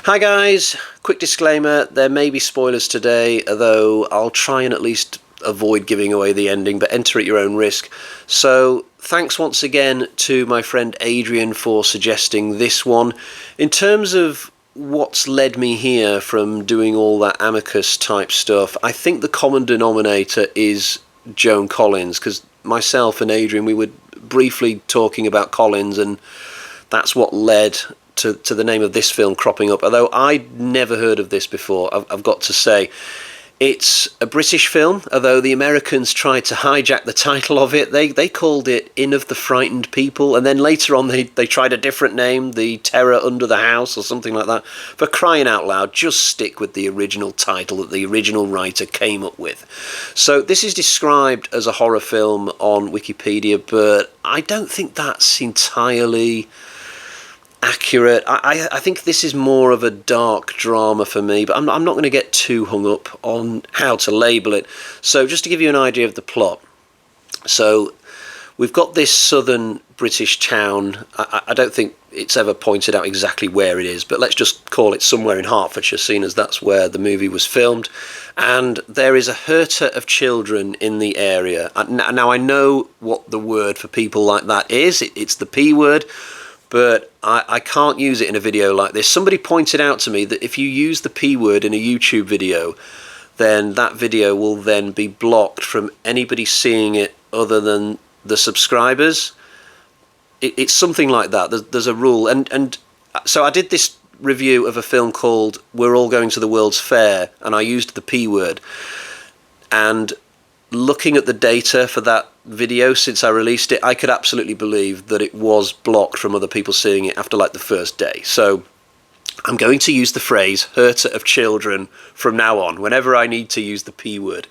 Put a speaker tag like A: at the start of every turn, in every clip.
A: Hi guys, quick disclaimer, there may be spoilers today, although I'll try and at least avoid giving away the ending, but enter at your own risk. So thanks once again to my friend Adrian for suggesting this one. In terms of what's led me here from doing all that Amicus type stuff, I think the common denominator is Joan Collins, because myself and Adrian, we were briefly talking about Collins, and that's what led to the name of this film cropping up, although I'd never heard of this before, I've got to say. It's a British film, although the Americans tried to hijack the title of it. They called it Inn of the Frightened People, and then later on they tried a different name, The Terror Under the House or something like that. For crying out loud, just stick with the original title that the original writer came up with. So this is described as a horror film on Wikipedia, but I don't think that's entirely accurate. I think this is more of a dark drama for me, but I'm not going to get too hung up on how to label it. So just to give you an idea of the plot. So we've got this southern British town. I don't think it's ever pointed out exactly where it is, but let's just call it somewhere in Hertfordshire, seeing as that's where the movie was filmed. And there is a herder of children in the area. Now I know what the word for people like that is. It's the P word. But I can't use it in a video like this. Somebody pointed out to me that if you use the P word in a YouTube video, then that video will then be blocked from anybody seeing it other than the subscribers. It's something like that. There's a rule. And so I did this review of a film called We're All Going to the World's Fair, and I used the P word. And looking at the data for that video since I released it, I could absolutely believe that it was blocked from other people seeing it after like the first day. So I'm going to use the phrase herder of children from now on whenever I need to use the P word.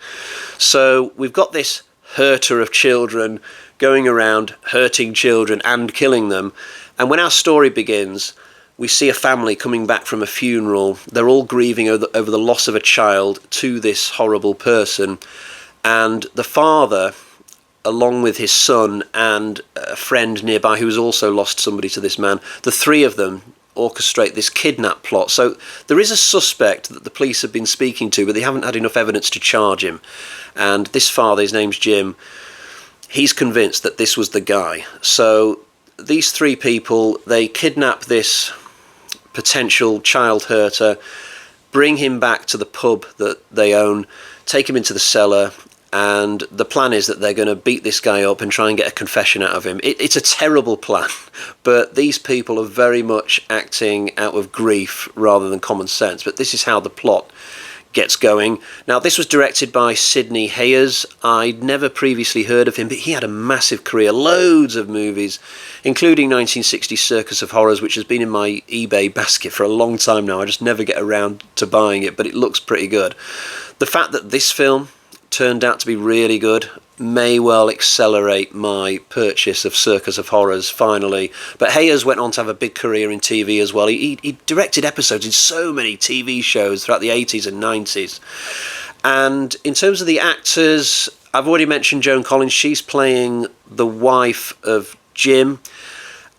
A: So we've got this herder of children going around hurting children and killing them, and when our story begins, we see a family coming back from a funeral. They're all grieving over the loss of a child to this horrible person. And the father, along with his son and a friend nearby who's also lost somebody to this man, the three of them orchestrate this kidnap plot. So there is a suspect that the police have been speaking to, but they haven't had enough evidence to charge him. And this father, his name's Jim, he's convinced that this was the guy. So these three people, they kidnap this potential child herder, bring him back to the pub that they own, take him into the cellar, and the plan is that they're going to beat this guy up and try and get a confession out of him. It's a terrible plan, but these people are very much acting out of grief rather than common sense. But this is how the plot gets going. Now, this was directed by Sidney Hayers. I'd never previously heard of him, but he had a massive career, loads of movies, including 1960's Circus of Horrors, which has been in my eBay basket for a long time now. I just never get around to buying it, but it looks pretty good. The fact that this film turned out to be really good may well accelerate my purchase of Circus of Horrors finally. But Hayers went on to have a big career in TV as well. He directed episodes in so many TV shows throughout the 80s and 90s. And in terms of the actors, I've already mentioned Joan Collins. She's playing the wife of Jim.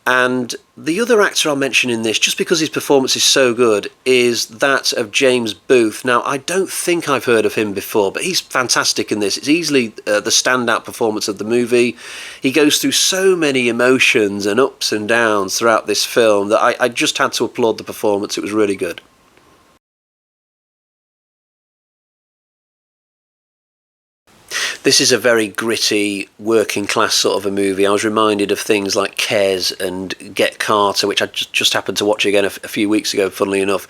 A: And the other actor I'll mention in this, just because his performance is so good, is that of James Booth. Now, I don't think I've heard of him before, but he's fantastic in this. It's easily the standout performance of the movie. He goes through so many emotions and ups and downs throughout this film that I just had to applaud the performance. It was really good. This is a very gritty, working class sort of a movie. I was reminded of things like Kes and Get Carter, which I just happened to watch again a few weeks ago, funnily enough.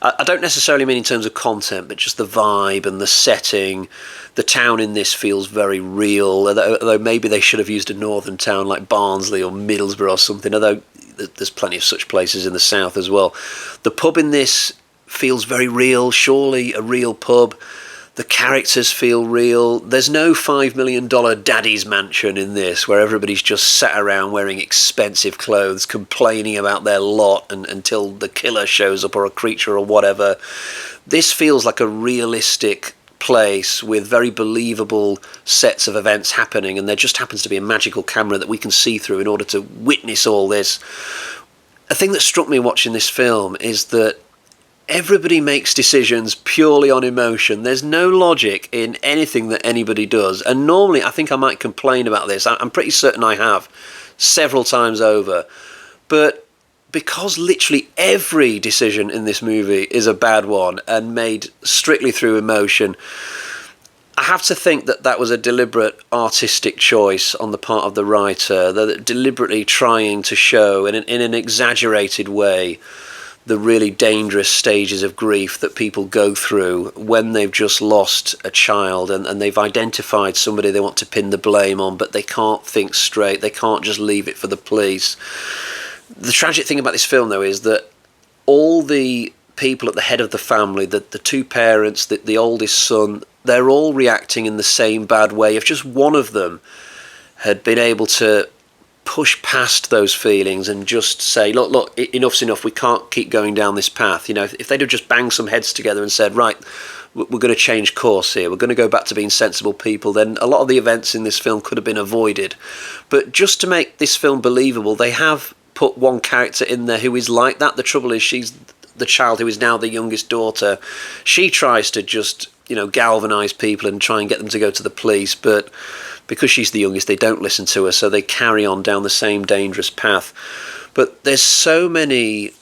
A: I don't necessarily mean in terms of content, but just the vibe and the setting. The town in this feels very real, although maybe they should have used a northern town like Barnsley or Middlesbrough or something, although there's plenty of such places in the south as well. The pub in this feels very real, surely a real pub. The characters feel real. There's no $5 million daddy's mansion in this where everybody's just sat around wearing expensive clothes complaining about their lot until the killer shows up or a creature or whatever. This feels like a realistic place with very believable sets of events happening, and there just happens to be a magical camera that we can see through in order to witness all this. A thing that struck me watching this film is that everybody makes decisions purely on emotion. There's no logic in anything that anybody does. And normally, I think I might complain about this. I'm pretty certain I have several times over. But because literally every decision in this movie is a bad one and made strictly through emotion, I have to think that that was a deliberate artistic choice on the part of the writer. They're deliberately trying to show in an exaggerated way the really dangerous stages of grief that people go through when they've just lost a child, and they've identified somebody they want to pin the blame on, but they can't think straight. They can't just leave it for the police. The tragic thing about this film, though, is that all the people at the head of the family, the two parents, the oldest son, they're all reacting in the same bad way. If just one of them had been able to push past those feelings and just say, look, enough's enough, we can't keep going down this path. You know, if they'd have just banged some heads together and said, right, we're going to change course here, we're going to go back to being sensible people, then a lot of the events in this film could have been avoided. But just to make this film believable, they have put one character in there who is like that. The trouble is, she's the child who is now the youngest daughter. She tries to just, galvanise people and try and get them to go to the police, but because she's the youngest, they don't listen to her, so they carry on down the same dangerous path. But there's so many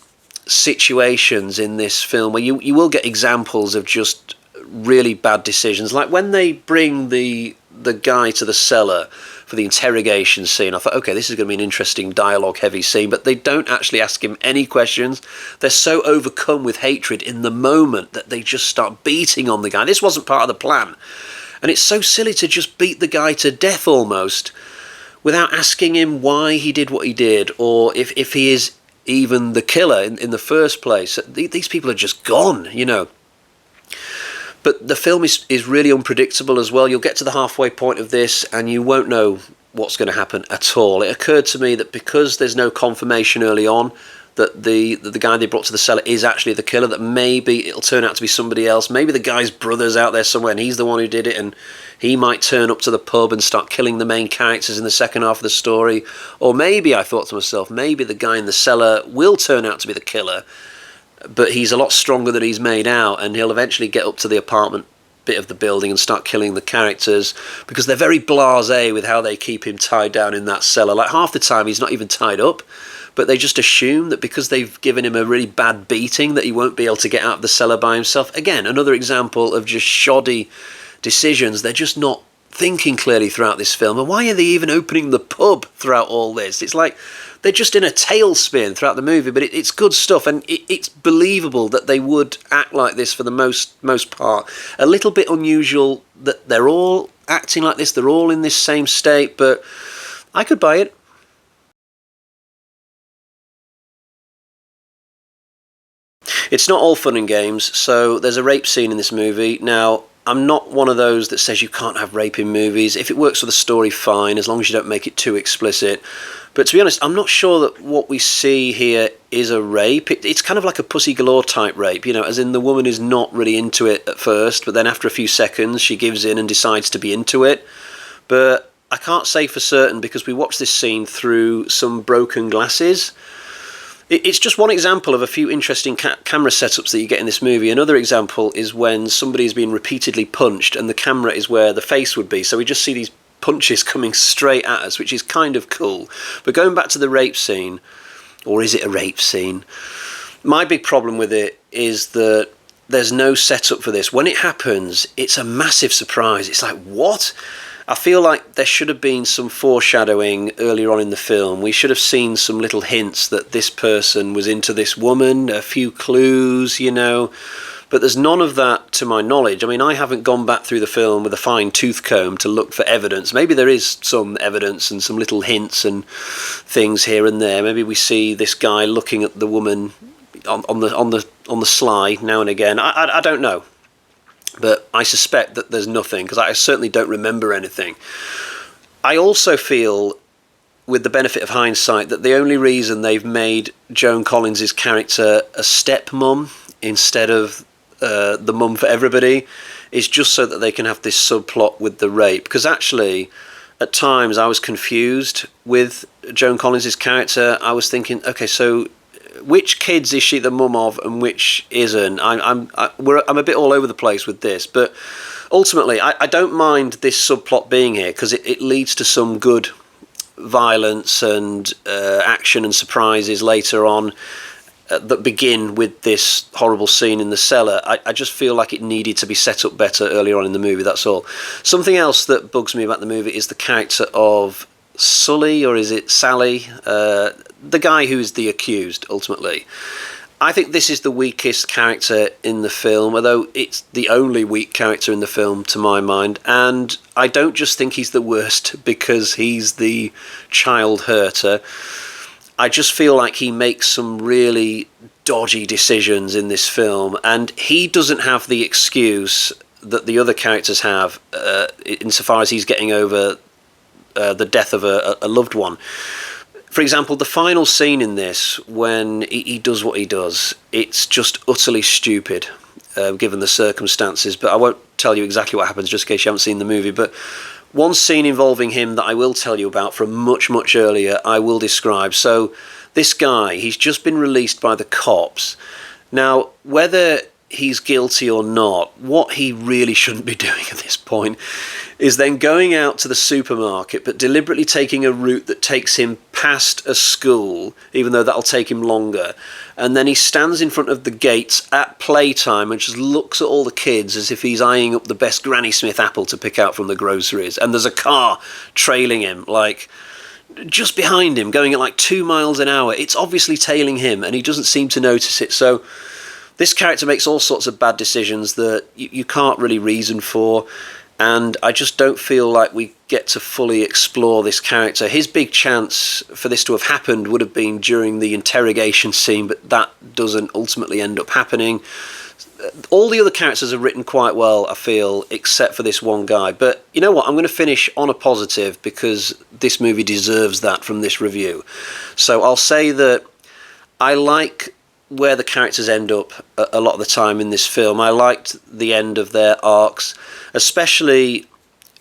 A: situations in this film where you will get examples of just really bad decisions, like when they bring the guy to the cellar for the interrogation scene. I thought, okay, this is going to be an interesting dialogue-heavy scene, but they don't actually ask him any questions. They're so overcome with hatred in the moment that they just start beating on the guy. This wasn't part of the plan. And it's so silly to just beat the guy to death almost without asking him why he did what he did, or if he is even the killer in the first place. These people are just gone, But the film is really unpredictable as well. You'll get to the halfway point of this and you won't know what's going to happen at all. It occurred to me that because there's no confirmation early on that the guy they brought to the cellar is actually the killer, that maybe it'll turn out to be somebody else. Maybe the guy's brother's out there somewhere and he's the one who did it, and he might turn up to the pub and start killing the main characters in the second half of the story. Or maybe, I thought to myself, maybe the guy in the cellar will turn out to be the killer, but he's a lot stronger than he's made out, and he'll eventually get up to the apartment bit of the building and start killing the characters, because they're very blasé with how they keep him tied down in that cellar. Like, half the time he's not even tied up, but they just assume that because they've given him a really bad beating that he won't be able to get out of the cellar by himself. Again, another example of just shoddy decisions. They're just not thinking clearly throughout this film. And why are they even opening the pub throughout all this? It's like they're just in a tailspin throughout the movie, but it's good stuff, and it's believable that they would act like this for the most part. A little bit unusual that they're all acting like this, they're all in this same state, but I could buy it. It's not all fun and games. So there's a rape scene in this movie. Now, I'm not one of those that says you can't have rape in movies. If it works for the story, fine, as long as you don't make it too explicit. But to be honest, I'm not sure that what we see here is a rape. It's kind of like a Pussy Galore type rape, as in the woman is not really into it at first, but then after a few seconds she gives in and decides to be into it. But I can't say for certain because we watched this scene through some broken glasses. It's just one example of a few interesting camera setups that you get in this movie. Another example is when somebody is being repeatedly punched and the camera is where the face would be. So we just see these punches coming straight at us, which is kind of cool. But going back to the rape scene, or is it a rape scene? My big problem with it is that there's no setup for this. When it happens, it's a massive surprise. It's like, what? I feel like there should have been some foreshadowing earlier on in the film. We should have seen some little hints that this person was into this woman, a few clues, but there's none of that to my knowledge. I mean, I haven't gone back through the film with a fine tooth comb to look for evidence. Maybe there is some evidence and some little hints and things here and there. Maybe we see this guy looking at the woman on the sly now and again. I don't know. But I suspect that there's nothing, because I certainly don't remember anything. I also feel, with the benefit of hindsight, that the only reason they've made Joan Collins' character a stepmom instead of the mum for everybody is just so that they can have this subplot with the rape. Because actually, at times I was confused with Joan Collins' character. I was thinking, okay, so which kids is she the mum of and which isn't? I'm a bit all over the place with this, but ultimately I don't mind this subplot being here because it leads to some good violence and action and surprises later on that begin with this horrible scene in the cellar. I just feel like it needed to be set up better earlier on in the movie, that's all. Something else that bugs me about the movie is the character of Sully, or is it Sally? The guy who's the accused, ultimately. I think this is the weakest character in the film, although it's the only weak character in the film to my mind. And I don't just think he's the worst because he's the child hurter. I just feel like he makes some really dodgy decisions in this film, and he doesn't have the excuse that the other characters have insofar as he's getting over the death of a loved one. For example, the final scene in this, when he does what he does, it's just utterly stupid, given the circumstances. But I won't tell you exactly what happens, just in case you haven't seen the movie. But one scene involving him that I will tell you about from much, much earlier, I will describe. So this guy, he's just been released by the cops. Now, whether he's guilty or not, what he really shouldn't be doing at this point is then going out to the supermarket but deliberately taking a route that takes him past a school, even though that'll take him longer, and then he stands in front of the gates at playtime and just looks at all the kids as if he's eyeing up the best Granny Smith apple to pick out from the groceries, and there's a car trailing him, like just behind him, going at like 2 miles an hour. It's obviously tailing him and he doesn't seem to notice it. So this character makes all sorts of bad decisions that you can't really reason for, and I just don't feel like we get to fully explore this character. His big chance for this to have happened would have been during the interrogation scene, but that doesn't ultimately end up happening. All the other characters are written quite well, I feel, except for this one guy. But you know what? I'm going to finish on a positive because this movie deserves that from this review. So I'll say that I like where the characters end up a lot of the time in this film. I liked the end of their arcs, especially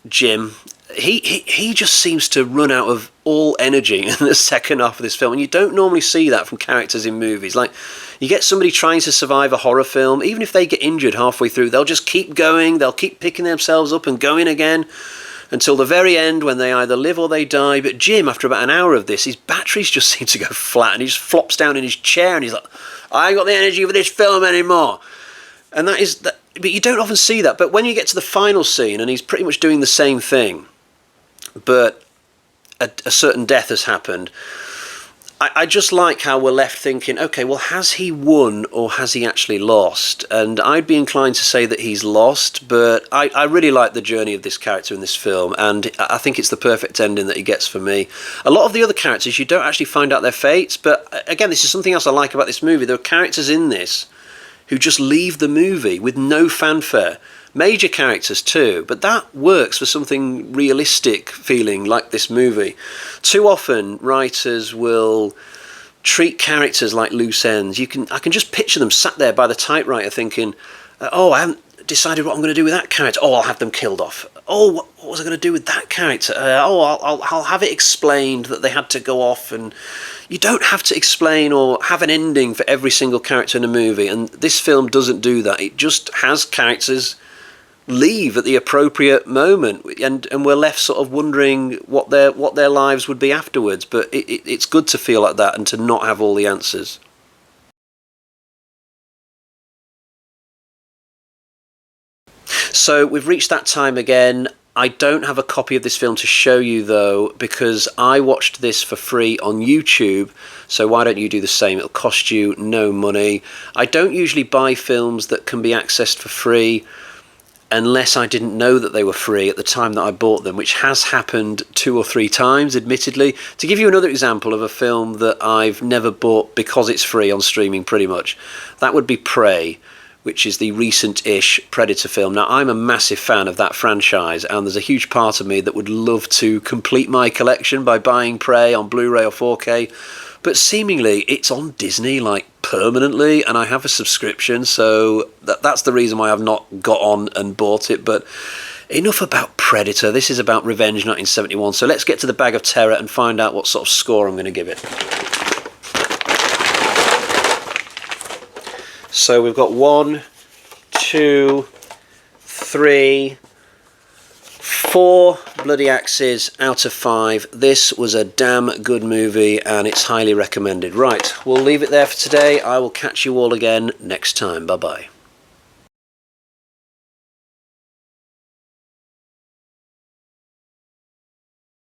A: Jim. He just seems to run out of all energy in the second half of this film, and you don't normally see that from characters in movies. Like, you get somebody trying to survive a horror film, even if they get injured halfway through, they'll just keep going, they'll keep picking themselves up and going again until the very end when they either live or they die. But Jim, after about an hour of this, his batteries just seem to go flat, and he just flops down in his chair and he's like, I ain't got the energy for this film anymore. And that is that. But you don't often see that. But when you get to the final scene and he's pretty much doing the same thing, but a certain death has happened, I just like how we're left thinking, okay, well, has he won or has he actually lost? And I'd be inclined to say that he's lost, but I really like the journey of this character in this film, and I think it's the perfect ending that he gets for me. A lot of the other characters, you don't actually find out their fates, but again, this is something else I like about this movie. There are characters in this who just leave the movie with no fanfare. Major characters too, but that works for something realistic feeling like this movie. Too often writers will treat characters like loose ends. I can just picture them sat there by the typewriter thinking, oh, I haven't decided what I'm going to do with that character. Oh, I'll have them killed off. Oh, what was I going to do with that character? I'll have it explained that they had to go off. And you don't have to explain or have an ending for every single character in a movie, and this film doesn't do that. It just has characters leave at the appropriate moment, and we're left sort of wondering what their lives would be afterwards. But it's good to feel like that and to not have all the answers. So we've reached that time again. I don't have a copy of this film to show you though, because I watched this for free on YouTube, so why don't you do the same? It'll cost you no money. I don't usually buy films that can be accessed for free unless I didn't know that they were free at the time that I bought them, which has happened 2 or 3 times, admittedly. To give you another example of a film that I've never bought because it's free on streaming pretty much, that would be Prey, which is the recent-ish Predator film. Now, I'm a massive fan of that franchise, and there's a huge part of me that would love to complete my collection by buying Prey on Blu-ray or 4K, but seemingly it's on Disney like permanently, and I have a subscription, so that's the reason why I've not got on and bought it. But enough about Predator. This is about Revenge 1971. So let's get to the bag of terror and find out what sort of score I'm going to give it. So we've got 1, 2, 3, 4 bloody axes out of 5. This was a damn good movie and it's highly recommended. Right, we'll leave it there for today. I will catch you all again next time. Bye bye.